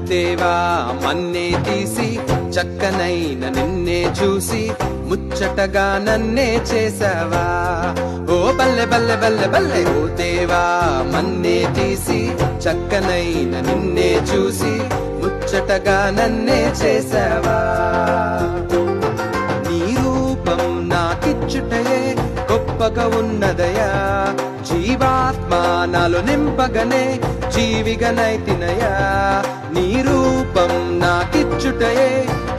దేవా మన్నే తీసి చక్కనైన నిన్నే చూసి ముచ్చటగా నన్నే చేసావా. ఓ బల్లె బల్లె బల్లె బల్లె ఓ దేవా మన్నే తీసి చక్కనైన నిన్నే చూసి ముచ్చటగా నన్నే చేసావా. నీ రూపం నాకిచ్చుటయే గొప్పగా ఉన్నదయా, జీవాత్మ నాలో నింపగనే జీవిగనైతినయా. నీ రూపం నాకిచ్చుటయే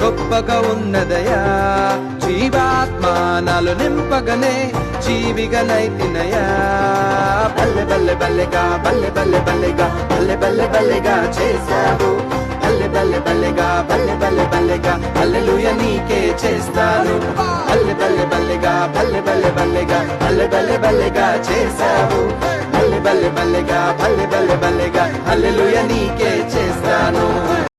గొప్పగా ఉన్నదయా, జీవాత్మ నాలో నింపగనే జీవిగనైతినయా. బల్లె బల్లె బల్లెగా బల్లె బల్లె బల్లెగా బల్లె బల్లె బల్లెగా చేశావు. బల్లె బల్లె బల్లెగా బల్లె బల్లె బల్లెగా హల్లెలూయా నీకే చేస్తాను. బల్లె బల్లె బల్లెగా బల్లె బల్లె బల్లెగా బల్లె బల్లె బల్లెగా చేశావు. బల్లె బల్లె బల్లెగా బల్లె బల్లె బల్లెగా హల్లెలూయా నీకే చేస్తాను.